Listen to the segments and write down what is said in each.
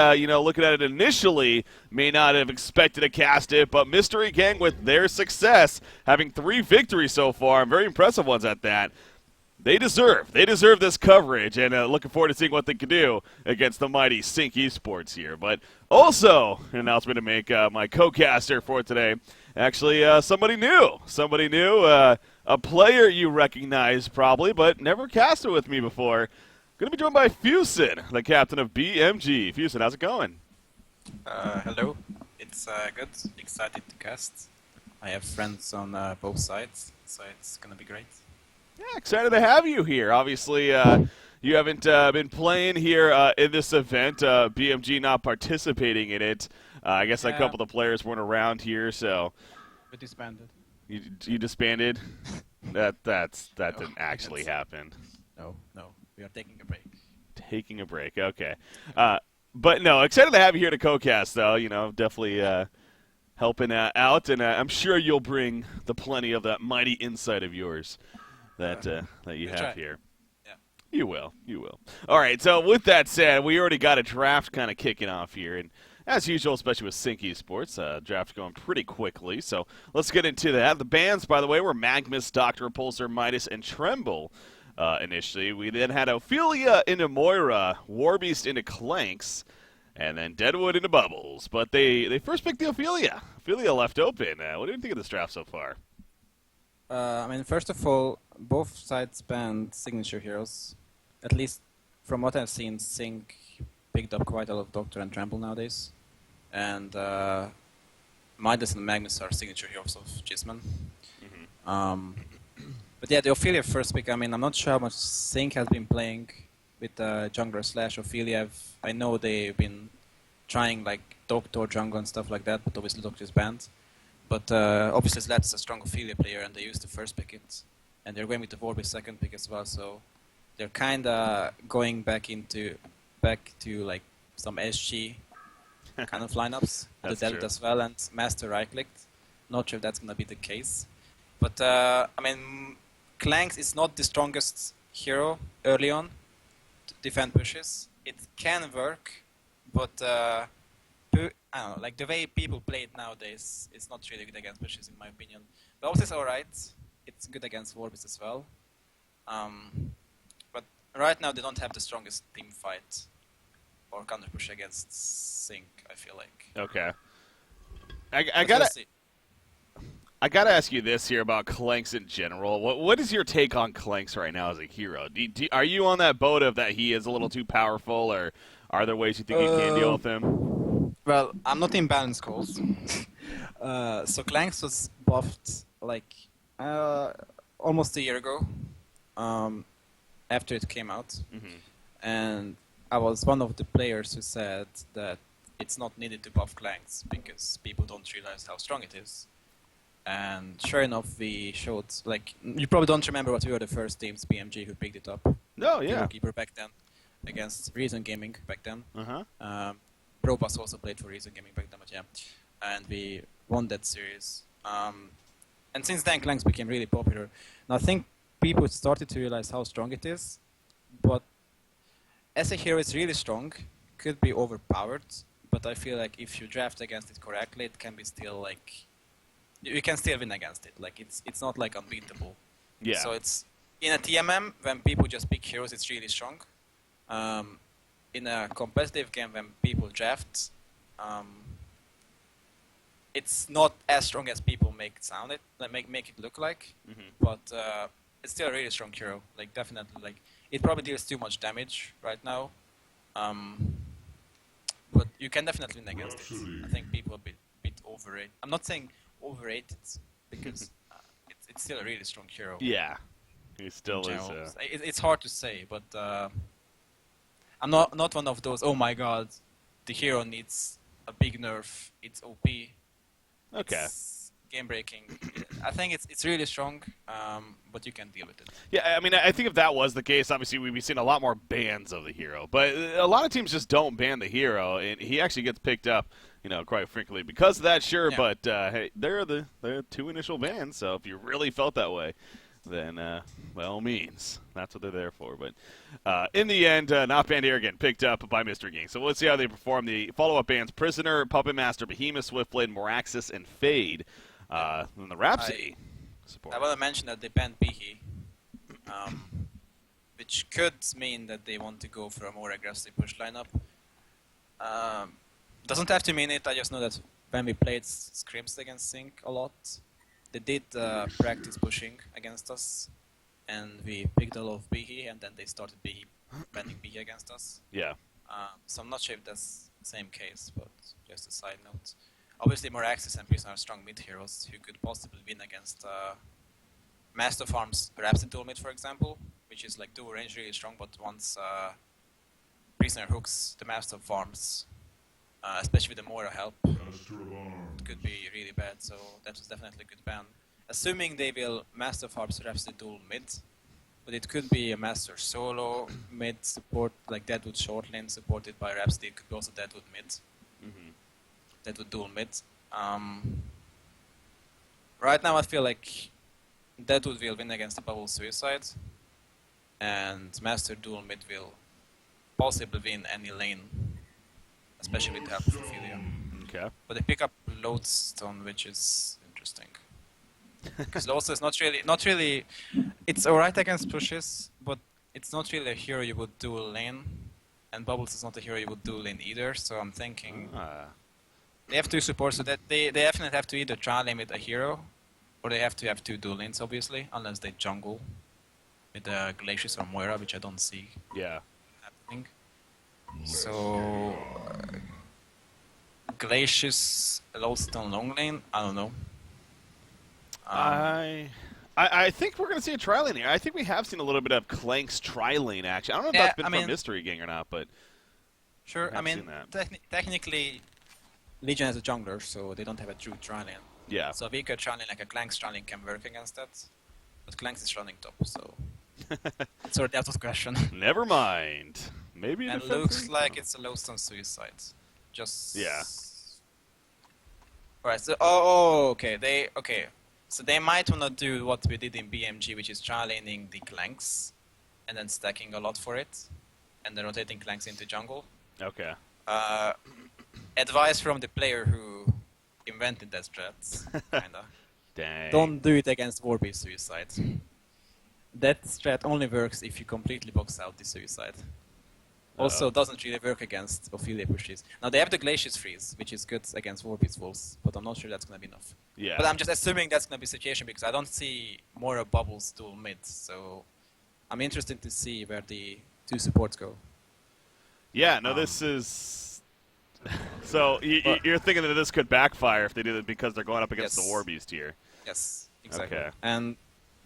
looking at it initially, may not have expected to cast it, but Mystery Gang, with their success, having 3 victories so far, and very impressive ones at that, they deserve this coverage, and looking forward to seeing what they can do against the mighty Sync Esports here. But also, an announcement to make, my co-caster for today, actually somebody new, a player you recognize probably, but never casted with me before. Going to be joined by Fusen, the captain of BMG. Fusen, how's it going? Hello. It's good. Excited to cast. I have friends on both sides, so it's going to be great. Yeah, excited to have you here. Obviously, you haven't been playing here in this event. BMG not participating in it. I guess a couple of the players weren't around here, so We disbanded. you disbanded. that didn't actually happen. No. We are taking a break. Taking a break. Okay, but no, excited to have you here to co-cast though. Definitely helping out, and I'm sure you'll bring the plenty of that mighty insight of yours that you have here. Yeah. You will. All right, so with that said, we already got a draft kind of kicking off here, and as usual, especially with Sync Esports, draft going pretty quickly, so let's get into that. The bans, by the way, were Magmus, Dr. Repulsor, Midas, and Tremble initially. We then had Ophelia into Moira, Warbeast into Clanks, and then Deadwood into Bubbles. But they first picked the Ophelia. Ophelia left open. What do you think of this draft so far? First of all, both sides banned signature heroes. At least from what I've seen, Sync picked up quite a lot of Doctor and Trample nowadays. And Midas and Magnus are signature heroes of Gisman. Mm-hmm. But yeah, the Ophelia first pick, I'm not sure how much Sync has been playing with jungler / Ophelia. I know they've been trying like Doctor, jungle and stuff like that, but obviously Doctor is banned. But obviously Zlat's a strong Ophelia player, and they used the first pick it. And they're going with the Warbeast second pick as well, so they're kind of going back to like some SG kind of lineups. The Delta as well, and Master right-clicked. Not sure if that's going to be the case. But, Clanks is not the strongest hero early on to defend pushes. It can work, but I don't know, like the way people play it nowadays, it's not really good against pushes in my opinion. Bubbles is alright. It's good against Warbeast as well. But right now they don't have the strongest team fight or counter push against Sync, I feel like. Okay. I gotta ask you this here about Clanks in general. What is your take on Clanks right now as a hero? Are you on that boat of that he is a little too powerful, or are there ways you think you can deal with him? Well, I'm not in balance calls. So Clanks was buffed like almost a year ago, after it came out, and I was one of the players who said that it's not needed to buff Clanks because people don't realize how strong it is. And sure enough, we showed, like, you probably don't remember, but we were the first teams, BMG, who picked it up. No, yeah. Keeper back then, against Reason Gaming back then. Uh-huh. Propass also played for Reason Gaming back then, but yeah. And we won that series. And since then, Clanks became really popular. And I think people started to realize how strong it is, but as a hero, it's really strong, could be overpowered, but I feel like if you draft against it correctly, it can be still, like, you can still win against it. Like it's not like unbeatable. Yeah. So it's in a TMM when people just pick heroes, it's really strong. In a competitive game when people draft, it's not as strong as people make it sound it, like make it look like. But it's still a really strong hero. Like definitely, like it probably deals too much damage right now. But you can definitely win against it. I think people are a bit overrated. I'm not saying overrated because it's still a really strong hero. Yeah, he still is. It's hard to say, but I'm not one of those. Oh my god, the hero needs a big nerf. It's OP. Okay. It's game breaking. I think it's really strong, but you can deal with it. Yeah, I mean, I think if that was the case, obviously we'd be seeing a lot more bans of the hero. But a lot of teams just don't ban the hero, and he actually gets picked up, quite frankly, because of that, sure. Yeah. But hey, there are the 2 initial bans. So if you really felt that way, then by all means, that's what they're there for. But in the end, not banned here again, picked up by Mystery Gang. So let's see how they perform. The follow-up bands: Prisoner, Puppet Master, Behemoth, Swiftblade, Moraxis, and Fade. Then the Rhapsody support. I want to mention that they banned Behe, which could mean that they want to go for a more aggressive push lineup. Doesn't have to mean it. I just know that when we played scrims against Sync a lot, they did practice pushing against us, and we picked a lot of Behe, and then they started banning Behe against us. Yeah. So I'm not sure if that's the same case, but just a side note. Obviously, Moraxis and Prisoner are strong mid heroes who could possibly win against Master Farm's Rhapsody dual mid, for example, which is like dual range really strong, but once Prisoner hooks the Master Farms, especially with the Mora help, it could be really bad, so that was definitely a good ban. Assuming they will Master Farms Rhapsody dual mid, but it could be a Master solo mid support, like Deadwood short lane supported by Rhapsody. It could be also Deadwood mid. Deadwood dual mid. Right now I feel like Deadwood will win against the Bubble Suicide, and Master dual mid will possibly win any lane, especially with the help of Ophelia. Okay. But they pick up Lodestone, which is interesting. Because Lodestone is not really. It's alright against pushes, but it's not really a hero you would dual lane, and Bubbles is not a hero you would dual lane either. So I'm thinking they have two supports, so that they definitely have to either try lane with a hero, or they have to have two dual lanes, obviously, unless they jungle with Glacius or Moira, which I don't see happening. So Glacius, Lodestone long lane, I don't know. I think we're going to see a tri-lane here. I think we have seen a little bit of Clank's tri-lane action. I don't know if that's been from Mystery Gang or not, but sure. I mean, technically, Legion has a jungler, so they don't have a true tri-lane. Yeah. So a weaker tri-lane like a Clank's tri-lane can work against that, but Clank's is running top, so it's already out of the question. Never mind. Maybe. And looks like it's a Lodestone Suicide. Just Alright. So okay. So they might want to do what we did in BMG, which is tri-laning the Clanks, and then stacking a lot for it, and then rotating Clanks into jungle. Okay. Advice from the player who invented that strat, kinda. Dang. Don't do it against Warbeast Suicide. That strat only works if you completely box out the Suicide. Also doesn't really work against Ophelia pushes. Now they have the Glacius freeze, which is good against Warbeast Wolves, but I'm not sure that's gonna be enough. Yeah. But I'm just assuming that's gonna be the situation because I don't see more Bubbles dual mid, so I'm interested to see where the two supports go. Yeah, no, this is... So you're thinking that this could backfire if they do it because they're going up against the Warbeast here. Yes, exactly. Okay. And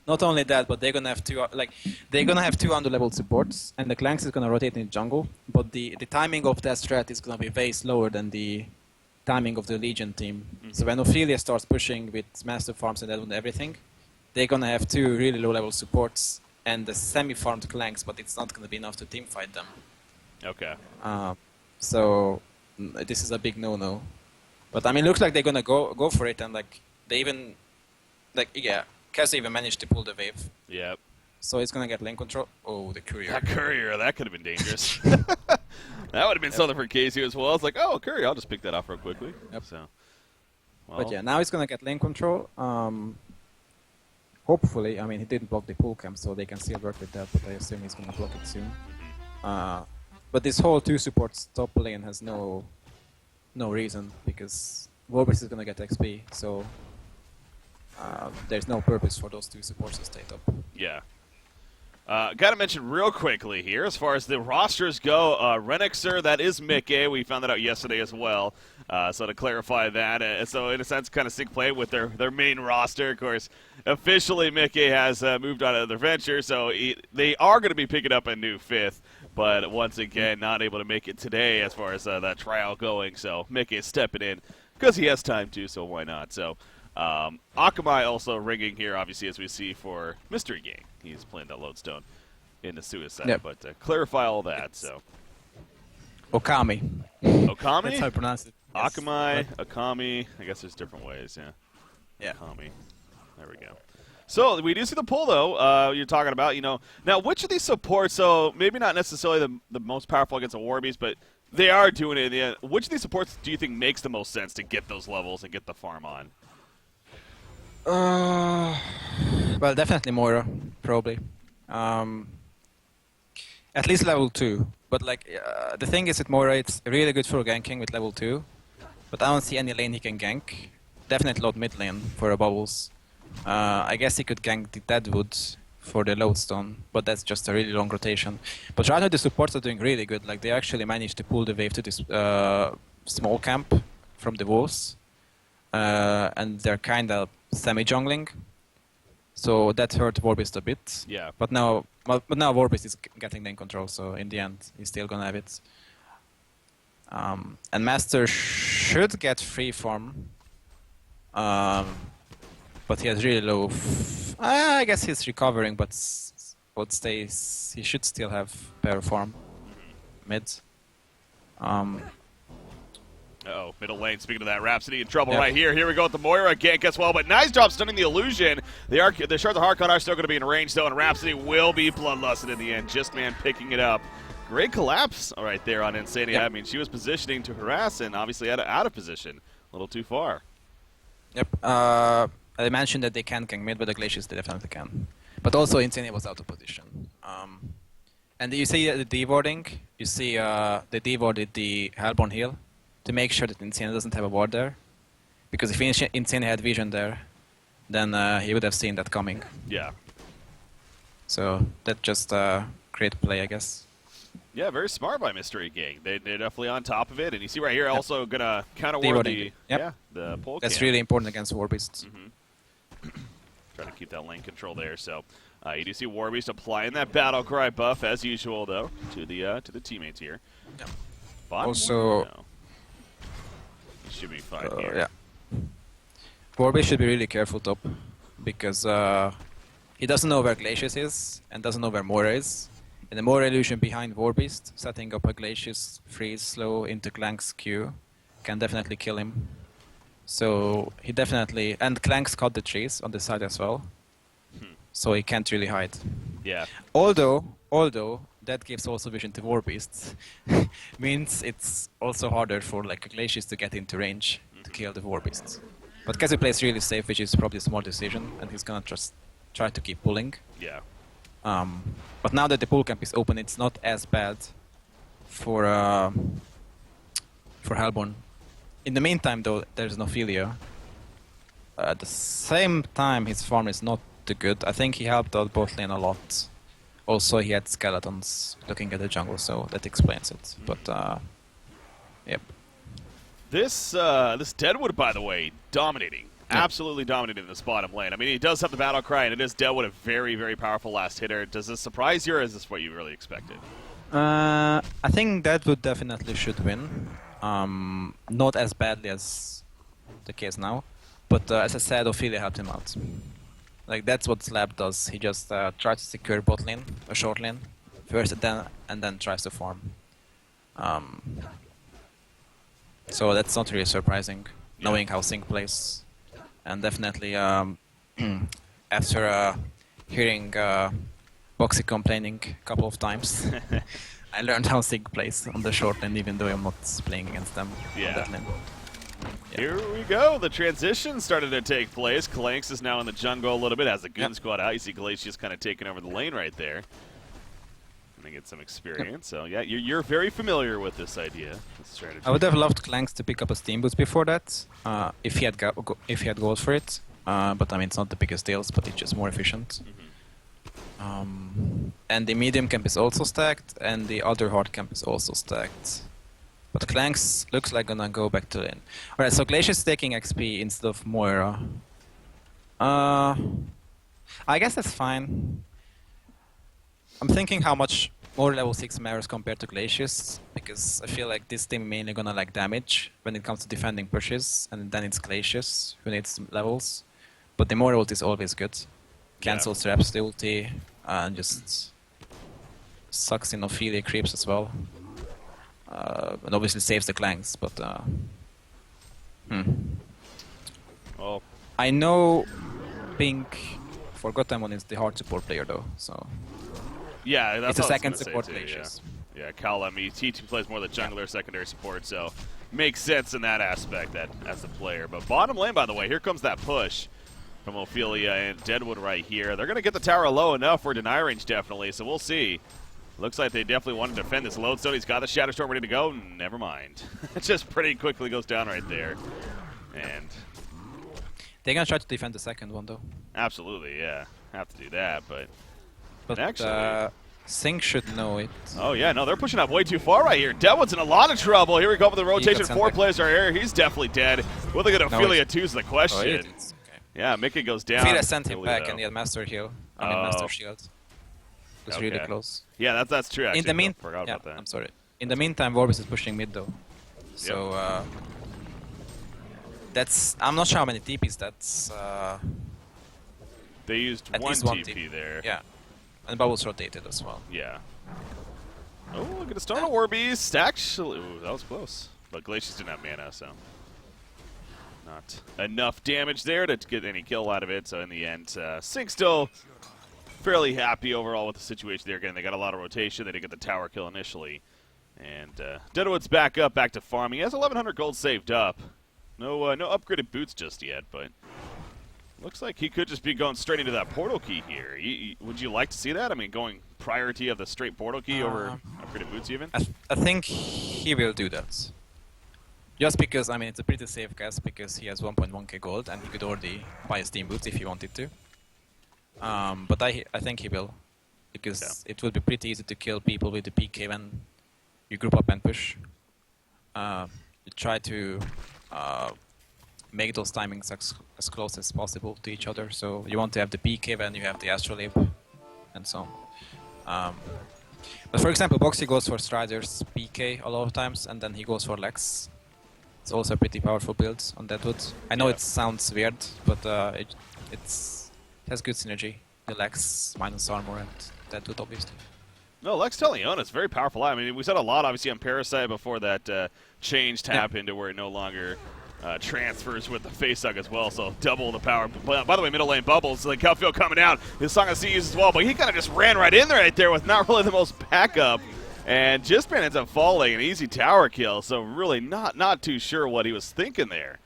not only that, but they're gonna have two under-leveled supports, and the Clanks is gonna rotate in jungle. But the timing of that strat is gonna be way slower than the timing of the Legion team. So when Ophelia starts pushing with Master Farms and everything, they're gonna have two really low-level supports and the semi-farmed Clanks, but it's not gonna be enough to teamfight them. Okay. So this is a big no-no. But I mean, it looks like they're gonna go for it, and like they even Kaz even managed to pull the wave. Yep. So it's gonna get lane control. Oh, the courier. That courier, that could have been dangerous. That would have been something for Casey as well. I was like, oh, courier, I'll just pick that off real quickly. Yep. So, well. But yeah, now he's gonna get lane control. Hopefully, I mean, he didn't block the pool camp, so they can still work with that. But I assume he's gonna block it soon. But this whole two supports top lane has no reason because Warbeast is gonna get XP, so there's no purpose for those two supports to stay top. Yeah. Got to mention real quickly here, as far as the rosters go, Renixer, that is Mickey. We found that out yesterday as well. So to clarify that, so in a sense, kind of sync play with their main roster. Of course, officially Mickey has moved on to their venture, so they are going to be picking up a new fifth. But once again, not able to make it today as far as that trial going. So Mickey is stepping in because he has time to, so why not? So Akamai also ringing here, obviously, as we see for Mystery Gang. He's playing that Lodestone in the Suicide. But to clarify all that, so. Okami. Okami? That's how I pronounce it. Yes. Akamai, Okami. I guess there's different ways, yeah. Yeah. Okami. There we go. So we do see the pull, though. You're talking about, now which of these supports? So maybe not necessarily the most powerful against a War Beast, but they are doing it in the end. Which of these supports do you think makes the most sense to get those levels and get the farm on? Well, definitely Moira, probably. At least level 2. But like the thing is with Moira, it's really good for ganking with level 2. But I don't see any lane he can gank. Definitely not mid lane for a bubbles. I guess he could gank the Deadwood for the Lodestone, but that's just a really long rotation. But right now the supports are doing really good. Like they actually managed to pull the wave to this small camp from the wolves, and they're kind of semi-jungling. So that hurt Warbeast a bit. Yeah. But now Warbeast is getting lane control, so in the end he's still gonna have it. And Master should get free form. But he has really low. I guess he's recovering, but he should still have better form. Mid. Uh-oh, middle lane, speaking of that, Rhapsody in trouble right here. Here we go with the Moira gank as well, but nice job stunning the illusion. The Shards of Harkon are still going to be in range, though, and Rhapsody will be bloodlusted in the end. Just Man picking it up. Great collapse right there on Insania. Yep. I mean, she was positioning to harass and obviously out of position. A little too far. Yep. I mentioned that they can gank mid, but the Glaciers they definitely can. But also Insania was out of position. And you see the D-warding. You see they D-warded the Hellborn heal to make sure that Insania doesn't have a ward there. Because if Insania had vision there, then he would have seen that coming. Yeah. So that just great play, I guess. Yeah, very smart by Mystery Gang. They're definitely on top of it. And you see right here, also going to counter ward D-warding. the pull That's camp. really important against War Beasts. Trying to keep that lane control there. So you do see Warbeast applying that battle cry buff as usual, though, to the teammates here. Yeah. Bottom Also, one? No. He should be fine here. Yeah. Warbeast should be really careful top, because he doesn't know where Glacius is and doesn't know where Moira is. And the Moira illusion behind Warbeast, setting up a Glacius freeze slow into Clank's Q, can definitely kill him. So he definitely, and Clank's cut the trees on the side as well, so he can't really hide. Yeah. Although that gives also vision to Warbeasts, means it's also harder for like Glacius to get into range to kill the Warbeasts. But Kazu plays really safe, which is probably a smart decision, and he's gonna just try to keep pulling. Yeah. But now that the pool camp is open, it's not as bad for Hellborn. In the meantime, though, there's no Ophelia. At the same time, his farm is not too good. I think he helped out bot lane a lot. Also, he had skeletons looking at the jungle, so that explains it. But, yep. This Deadwood, by the way, dominating. Absolutely dominating this bottom lane. I mean, he does have the battle cry, and it is Deadwood, a very, very powerful last hitter. Does this surprise you, or is this what you really expected? I think Deadwood definitely should win. Not as badly as the case now, but as I said, Ophelia helped him out. Like that's what Slab does. He just tries to secure bot lane, a short lane, first and then tries to farm. So that's not really surprising, knowing how Sync plays. And definitely after hearing Boxy complaining a couple of times, I learned how Sync plays on the short lane, even though I'm not playing against them on that lane. Yeah. Here we go. The transition started to take place. Clanks is now in the jungle a little bit. Has the Goon Squad out. You see Glacius kind of taking over the lane right there. And they get some experience. So, yeah, you're very familiar with this idea, this strategy. I would have loved Clanks to pick up a Steam Boost before that, if he had gold for it. But, I mean, it's not the biggest deals, but it's just more efficient. And the medium camp is also stacked, and the other hard camp is also stacked. But Clanks looks like gonna go back to lane. Alright, so Glacius is taking XP instead of Moira. I guess that's fine. I'm thinking how much more level 6 matters compared to Glacius, because I feel like this team mainly gonna like damage when it comes to defending pushes, and then it's Glacius who needs levels. But the Moira ult is always good. Cancels Rhapsody ulti, and just sucks in Ophelia creeps as well. And obviously saves the Clanks, but Oh. I know Pink forgot Demon is the hard support player though, so Yeah, that's it's a what I was second gonna say support too, Glacius. Yeah, Kalem, he plays more the jungler, secondary support, so makes sense in that aspect that as a player. But bottom lane, by the way, here comes that push from Ophelia and Deadwood right here. They're going to get the tower low enough for deny range, definitely, so we'll see. Looks like they definitely want to defend this Lodestone. He's got the Shadow Storm ready to go. Never mind. It just pretty quickly goes down right there. And They're gonna try to defend the second one though. absolutely, yeah. Have to do that, but But actually... Sync should know it. Oh, yeah, no, they're pushing up way too far right here. Deadwood's in a lot of trouble. Here we go with the rotation. 4 players are here. He's definitely dead. Will they get Ophelia 2 is the question. Oh, it is. Okay. Yeah, Mickey goes down. Ophelia sent him early, back though. and he had Master Heal. I mean Master Shield. It was really Okay. close. Yeah, that's true, actually. In the Forgot about that. I'm sorry. In the meantime, Vorbis is pushing mid though. So that's I'm not sure how many TPs that's. They used At one least one TP there. Yeah, and Bubbles rotated as well. Yeah. Oh, look at the Stone War Beast. Actually, ooh, that was close. But Glacius didn't have mana, so not enough damage there to get any kill out of it. So in the end, Sync still fairly happy overall with the situation there. Again, they got a lot of rotation. They didn't get the tower kill initially. And Deadwood's back up, back to farming. He has 1,100 gold saved up. No, no upgraded boots just yet, but looks like he could just be going straight into that portal key here. Would you like to see that? I mean, going priority of the straight portal key over upgraded boots even? I think he will do that. Just because, I mean, it's a pretty safe guess because he has 1.1k gold and he could already buy his team boots if he wanted to. But I think he will. Because it would be pretty easy to kill people with the PK when you group up and push. You try to make those timings as close as possible to each other. So you want to have the PK when you have the Astrolabe and so on. But for example, Boxy goes for Strider's PK a lot of times, and then he goes for Lex. It's also a pretty powerful build on Deadwood. I know it sounds weird, but it has good synergy. The Lex minus armor and Deadwood, obviously. No, Lex Teleona is very powerful. I mean, we said a lot, obviously, on Parasite before that change happened to where it no longer transfers with the face hug as well, so double the power. By the way, middle lane Bubbles, like Calfield coming out, his Song of Seas as well, but he kind of just ran right in there right there with not really the most backup, and Jispan ends up falling, an easy tower kill, so really not too sure what he was thinking there.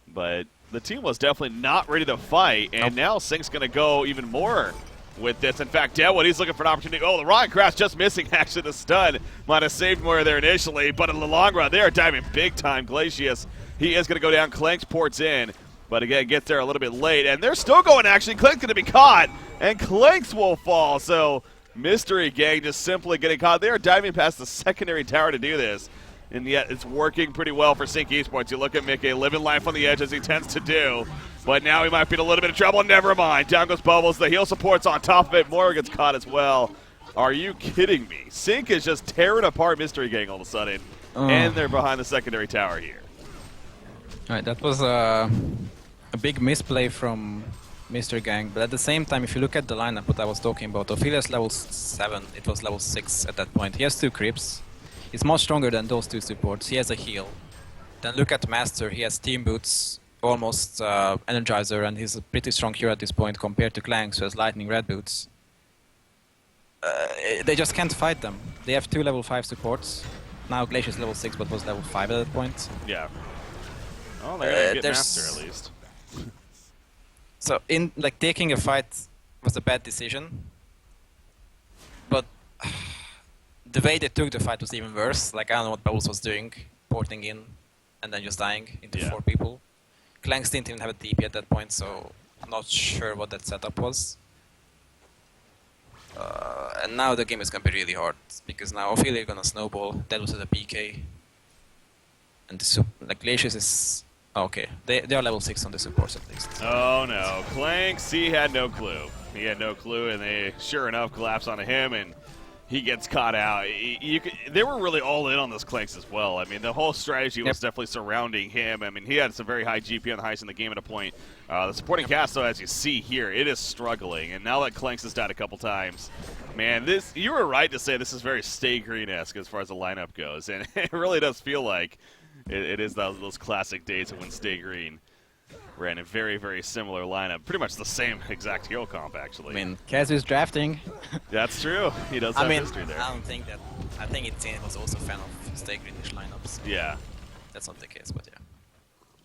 But the team was definitely not ready to fight, and now Sync's going to go even more with this. In fact, Deadwood, he's looking for an opportunity. Oh, the Rocket Crash just missing, actually, the stun. Might have saved more there initially, but in the long run, they are diving big time. Glacius, he is going to go down. Clanks ports in, but again, gets there a little bit late, and they're still going, actually. Clanks going to be caught, and Clanks will fall, so Mystery Gang just simply getting caught. They are diving past the secondary tower to do this, and yet it's working pretty well for Sync Esports. You look at Mickey living life on the edge as he tends to do, but now he might be in a little bit of trouble. Never mind. Down goes Bubbles. The heal support's on top of it. Moore gets caught as well. Are you kidding me? Sync is just tearing apart Mystery Gang all of a sudden, and they're behind the secondary tower here. Alright, that was a big misplay from Mr. Gang, but at the same time, if you look at the lineup, what I was talking about, Ophelia's level 7, it was level 6 at that point. He has 2 creeps. He's much stronger than those 2 supports. He has a heal. Then look at Master, he has team boots, almost Energizer, and he's a pretty strong hero at this point compared to Clanks, who has lightning red boots. They just can't fight them. They have 2 level 5 supports. Now Glacier's level 6, but was level 5 at that point. Yeah. Oh, they're going to get Master at least. So, taking a fight was a bad decision, but the way they took the fight was even worse. Like, I don't know what Bubbles was doing, porting in and then just dying into 4 people. Clanks didn't even have a TP at that point, so I'm not sure what that setup was. And now the game is gonna be really hard, because now Ophelia gonna snowball, Deadwood has a PK, and Glacius is... Okay, they are level 6 on the supports at least. Oh no, Clanks, he had no clue. He had no clue, and they, sure enough, collapse onto him, and he gets caught out. They were really all in on this Clanks as well. I mean, the whole strategy was definitely surrounding him. I mean, he had some very high GP on the highest in the game at a point. The supporting cast, though, as you see here, it is struggling, and now that Clanks has died a couple times, man, you were right to say this is very Stay Green-esque as far as the lineup goes, and it really does feel like it is those classic days of when Stay Green. ran a very, very similar lineup. Pretty much the same exact hero comp, actually. I mean, Kazu's drafting. That's true. He does have history there. I don't think that. I think it was also a fan of Stay Greenish lineups. Yeah. That's not the case, but yeah.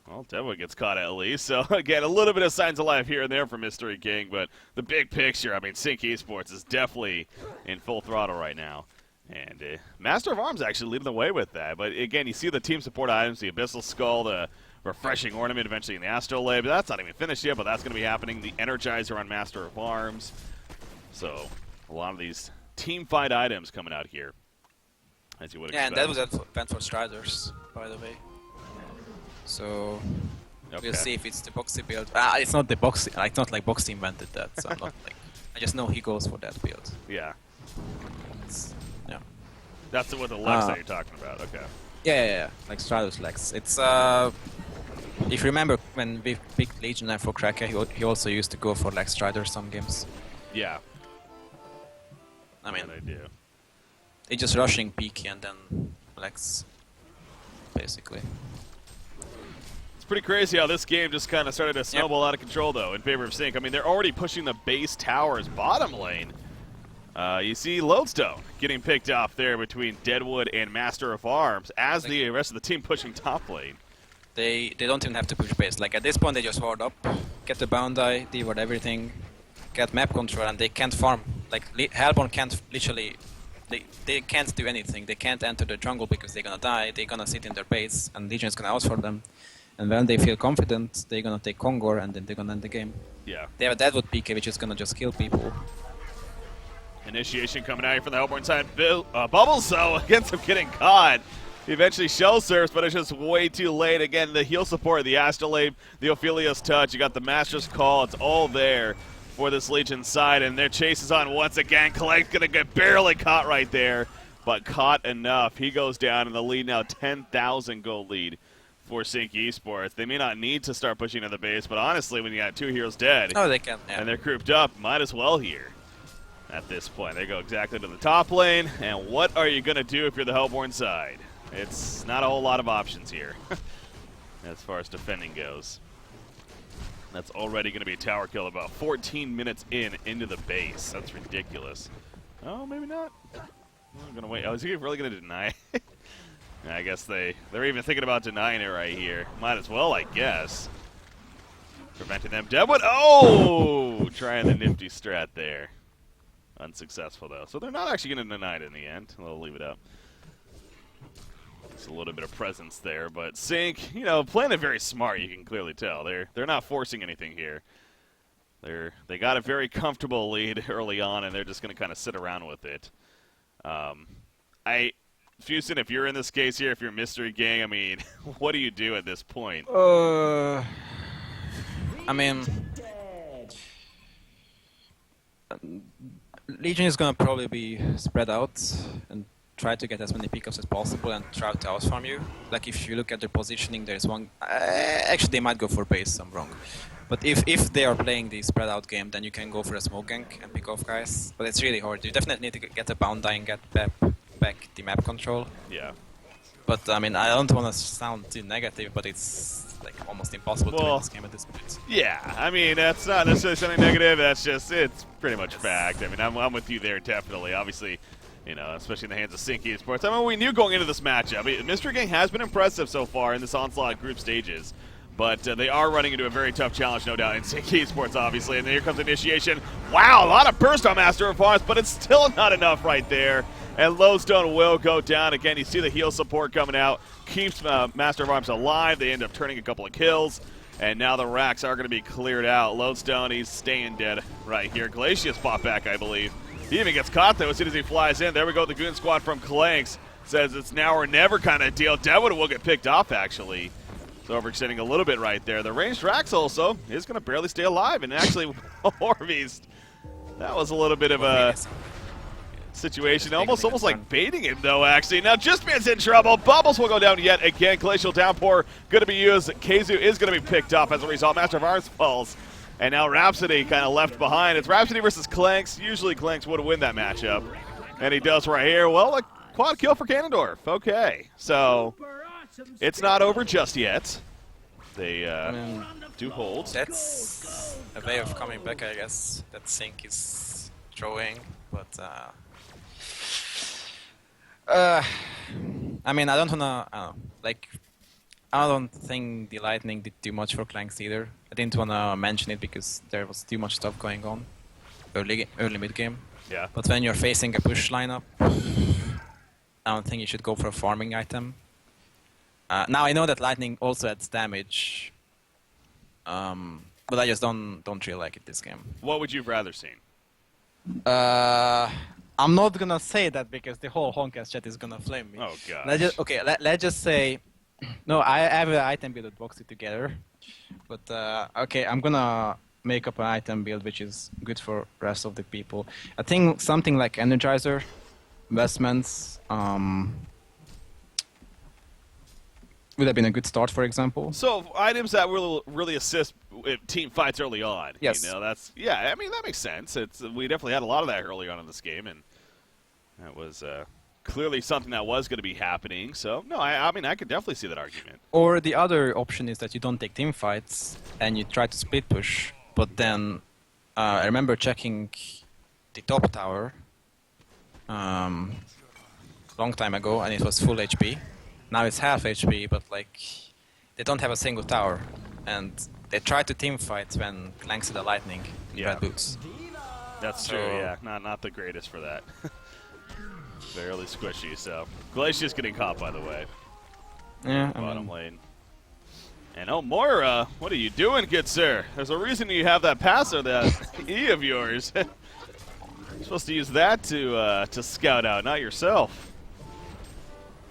Well, Deadwood gets caught at least. So, again, a little bit of signs of life here and there for Mystery King, but the big picture, I mean, Sync Esports is definitely in full throttle right now. And Master of Arms actually leading the way with that. But, again, you see the team support items, the Abyssal Skull, the Refreshing Ornament, eventually in the Astrolabe. That's not even finished yet, but that's going to be happening. The Energizer on Master of Arms. So, a lot of these team fight items coming out here, as you would expect. Yeah, and that was event for Striders, by the way. So we'll see if it's the Boxy build. It's not the Boxy. It's not like Boxy invented that. So I'm not like. I just know he goes for that build. Yeah. Yeah. That's what the Lex that you're talking about. Okay. Yeah. Like Striders Lex. It's if you remember when we picked Legion for Kraken, he also used to go for like Striders some games. Yeah. I mean, they do. It's just rushing Peaky and then Lex, basically. Pretty crazy how this game just kind of started to snowball out of control, though, in favor of Sync. I mean, they're already pushing the base tower's bottom lane. You see Lodestone getting picked off there between Deadwood and Master of Arms as the rest of the team pushing top lane. They don't even have to push base. Like, at this point, they just hoard up, get the bounty, deward everything, get map control, and they can't farm. Like, Hellborn can't literally... They can't do anything. They can't enter the jungle because they're gonna die. They're gonna sit in their base, and Legion is gonna outscore them. And when they feel confident, they're gonna take Kongor and then they're gonna end the game. Yeah. They have a Deadwood PK which is gonna just kill people. Initiation coming out here from the Hellborn side. Bubbles, though, against him getting caught. He eventually shell surfs, but it's just way too late. Again, the heal support, the Astrolabe, the Ophelia's Touch, you got the Master's Call. It's all there for this Legion side, and their chase is on once again. Collect's gonna get barely caught right there, but caught enough. He goes down in the lead now, 10,000 gold lead for Sync Esports. They may not need to start pushing to the base, but honestly, when you got two heroes dead they can, and they're grouped up, might as well here at this point. They go exactly to the top lane, and what are you going to do if you're the Hellborn side? It's not a whole lot of options here as far as defending goes. That's already going to be a tower kill about 14 minutes into the base. That's ridiculous. Oh, maybe not. I'm going to wait. Oh, is he really going to deny? I guess they're even thinking about denying it right here. Might as well, I guess. Preventing them. Deadwood. Oh! Trying the nifty strat there. Unsuccessful, though. So they're not actually going to deny it in the end. They'll leave it up. It's a little bit of presence there. But Sync, playing it very smart, you can clearly tell. They're not forcing anything here. They got a very comfortable lead early on, and they're just going to kind of sit around with it. Fusen, if you're in this case here, if you're Mystery Gang, I mean, what do you do at this point? I mean, Legion is gonna probably be spread out and try to get as many pickups as possible and try to outfarm you. Like, if you look at their positioning, there's one... actually, they might go for base, I'm wrong. But if they are playing the spread out game, then you can go for a smoke gank and pick off guys. But it's really hard. You definitely need to get a bounty and get back the map control. Yeah. But I mean, I don't want to sound too negative, but it's like almost impossible to win this game at this point. Yeah, I mean, that's not necessarily something negative. That's just, it's pretty much fact. I mean, I'm with you there, definitely. Obviously, especially in the hands of Sync Esports. I mean, we knew going into this matchup. I mean, Mystery Gang has been impressive so far in this Onslaught group stages. But they are running into a very tough challenge, no doubt, in Sync Esports, obviously. And here comes Initiation. Wow, a lot of burst on Master of Arms, but it's still not enough right there. And Lodestone will go down. Again, you see the heal support coming out. Keeps Master of Arms alive. They end up turning a couple of kills. And now the racks are going to be cleared out. Lodestone, he's staying dead right here. Glacius fought back, I believe. He even gets caught, though, as soon as he flies in. There we go, the Goon Squad from Clanks. Says it's now or never kind of deal. Deadwood will get picked off, actually. So overextending a little bit right there. The ranged Rax also is going to barely stay alive. And actually, Warbeast, that was a little bit of a situation. Almost like baiting him, though, actually. Now, Justman's in trouble. Bubbles will go down yet again. Glacial Downpour going to be used. Kazu is going to be picked up as a result. Master of Arms falls. And now Rhapsody kind of left behind. It's Rhapsody versus Clanks. Usually Clanks would win that matchup. And he does right here. Well, a quad kill for Ganondorf. Okay. So it's not over just yet. They 2 holds. That's a way of coming back, I guess. That Sync is throwing, but I mean, I don't wanna like. I don't think the Lightning did too much for Clanks either. I didn't wanna mention it because there was too much stuff going on early mid game. Yeah. But when you're facing a push lineup, I don't think you should go for a farming item. Now I know that Lightning also adds damage, but I just don't really like it this game. What would you have rather seen? I'm not gonna say that because the whole Honkas chat is gonna flame me. Oh god. Let's just say, no, I have an item build that boxed it together, but okay, I'm gonna make up an item build which is good for rest of the people. I think something like Energizer, investments, would have been a good start, for example. So items that will really assist team fights early on. Yes. You know, that's I mean that makes sense. We definitely had a lot of that early on in this game, and that was clearly something that was going to be happening. So no, I mean I could definitely see that argument. Or the other option is that you don't take team fights and you try to split push. But then I remember checking the top tower long time ago, and it was full HP. Now it's half HP, but like they don't have a single tower, and they try to team fight when Clanks the Lightning in red boots. That's So- true. Yeah, not the greatest for that. Fairly squishy. So Glacius getting caught, by the way. Yeah, I Bottom mean, lane. And oh, Moira, what are you doing, good sir? There's a reason you have that passer, that E of yours. You're supposed to use that to scout out, not yourself.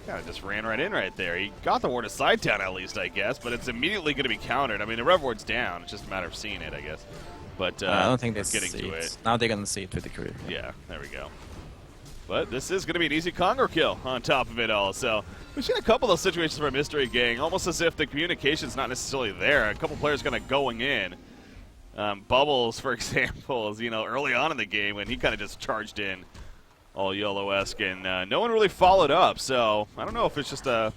Kind of just ran right in right there. He got the ward of side town at least, I guess, but it's immediately going to be countered. I mean, the rev ward's down. It's just a matter of seeing it, I guess. But I don't think they we're getting see to it. it. Now they're gonna see it with the career. Yeah, there we go. But this is going to be an easy Congo kill on top of it all. So we've seen a couple of situations from Mystery Gang, almost as if the communication's not necessarily there. A couple players kind of going in. Bubbles, for example, is, early on in the game when he kind of just charged in all YOLO-esque, and no one really followed up. So I don't know if it's just a...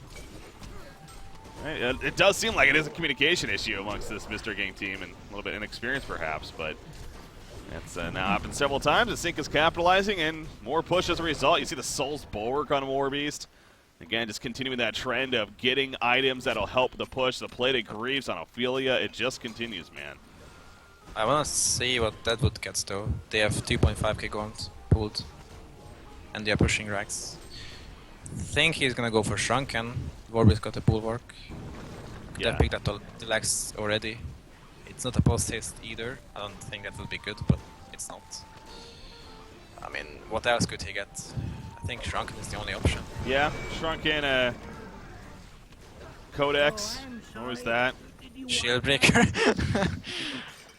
It does seem like it is a communication issue amongst this Mystery Gang team, and a little bit inexperienced perhaps, but... It's now happened several times. The Sync is capitalizing, and more push as a result. You see the Soul's Bulwark on Warbeast. Again, just continuing that trend of getting items that'll help the push. The Plated Greaves on Ophelia, it just continues, man. I wanna see what Deadwood gets though. They have 2.5k guns pulled, and they are pushing racks. Think he's gonna go for Shrunken. Warbeast got a Bulwark. Could have picked up the legs already. It's not a post haste either. I don't think that would be good, but it's not. I mean, what else could he get? I think Shrunken is the only option. Yeah, Shrunken, Codex. What was that? Shieldbreaker.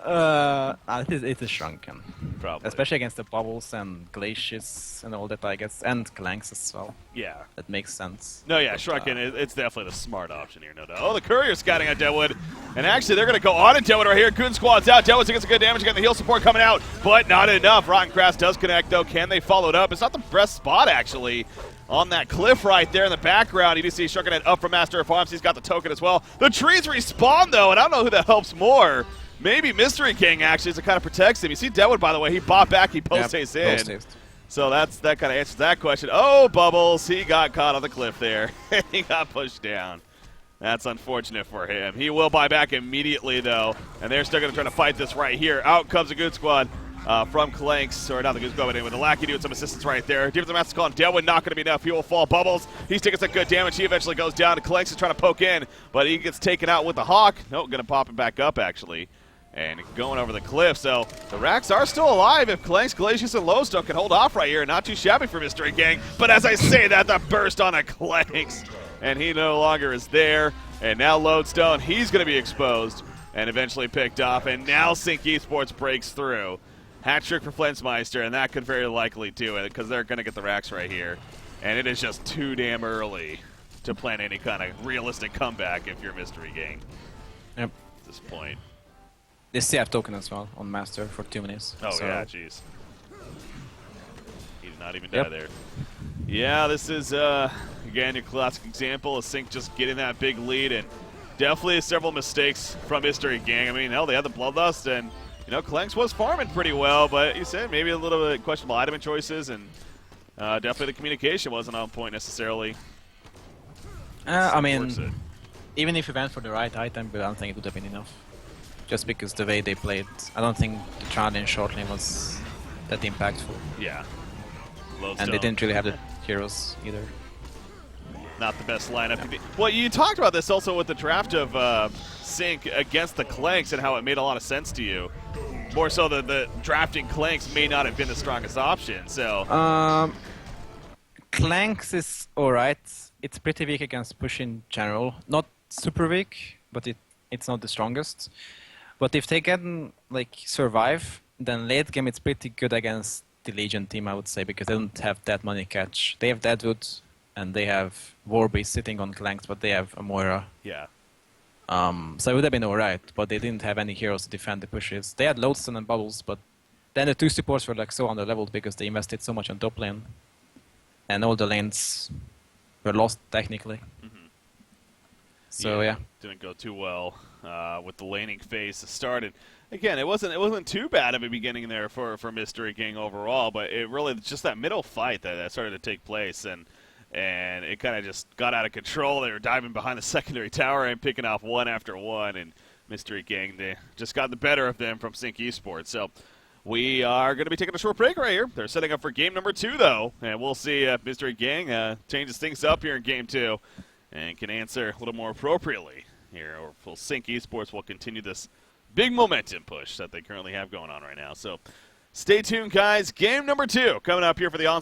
It is Shrunken. Probably. Especially against the Bubbles and Glacius and all that, I guess. And Clanks as well. Yeah. That makes sense. No, yeah, But, Shrunken, it's definitely the smart option here, no doubt. Oh, the Courier's scouting at Deadwood. And actually, they're going to go on in Deadwood right here. Goon Squad's out. Deadwood's gets some good damage. Getting the heal support coming out, but not enough. Rotten Grass does connect, though. Can they follow it up? It's not the best spot, actually, on that cliff right there in the background. You do see Shrunken head up from Master of Farms. He's got the token as well. The trees respawn, though, and I don't know who that helps more. Maybe Mystery King, actually, as it kind of protects him. You see Deadwood, by the way, he bought back, he post-haste in. Post-haste. So that kind of answers that question. Oh, Bubbles, he got caught on the cliff there. He got pushed down. That's unfortunate for him. He will buy back immediately, though, and they're still going to try to fight this right here. Out comes a good squad from Clanks, or not the good squad, but anyway, the Lackey doing some assistance right there. Defensive Master's calling Deadwood, not going to be enough. He will fall. Bubbles, he's taking some good damage. He eventually goes down. Clanks is trying to poke in, but he gets taken out with the Hawk. Nope, going to pop him back up, actually. And going over the cliff, so the racks are still alive if Clanks, Glacius, and Lowstone can hold off right here. Not too shabby for Mystery Gang, but as I say that, the burst on a Clanks, and he no longer is there. And now Lodestone, he's going to be exposed and eventually picked off, and now Sync Esports breaks through. Hat trick for Flensmeister, and that could very likely do it because they're going to get the racks right here. And it is just too damn early to plan any kind of realistic comeback if you're Mystery Gang. Yep. At this point. They still have token as well on Master for 2 minutes. Oh, so yeah, jeez. He did not even die there. Yeah, this is, again, your classic example of Sync just getting that big lead and Definitely several mistakes from Mystery Gang. I mean, hell, they had the Bloodlust, and, you know, Clanks was farming pretty well, but you said maybe a little bit questionable item choices, and definitely the communication wasn't on point necessarily. I mean, even if you went for the right item, but I don't think it would have been enough. Just because the way they played, I don't think the Trident short lane was that impactful. Yeah. And they didn't really have the heroes either. Not the best lineup. Well, you talked about this also with the draft of Sync against the Clanks and how it made a lot of sense to you. More so that the drafting Clanks may not have been the strongest option. So Clanks is alright. It's pretty weak against push in general. Not super weak, but it's not the strongest. But if they can like survive, then late game it's pretty good against the Legion team, I would say, because they don't have that many catch. They have Deadwood, and they have Warbeast sitting on Clanks, but they have Amora. Yeah. So it would have been alright, but they didn't have any heroes to defend the pushes. They had Lodestone and Bubbles, but then the two supports were like so underleveled because they invested so much on top lane. And all the lanes were lost technically. Mm-hmm. So yeah. Didn't go too well with the laning phase to start. And again, it wasn't too bad of a beginning there for Mystery Gang overall, but it really just that middle fight that started to take place, and it kind of just got out of control. They were diving behind the secondary tower and picking off one after one, and Mystery Gang, they just got the better of them from Sync Esports. So we are going to be taking a short break right here. They're setting up for game number 2, though, and we'll see if Mystery Gang changes things up here in game 2 and can answer a little more appropriately here, or will Sync Esports will continue this big momentum push that they currently have going on right now. So stay tuned, guys. Game number 2 coming up here for the Onslaught.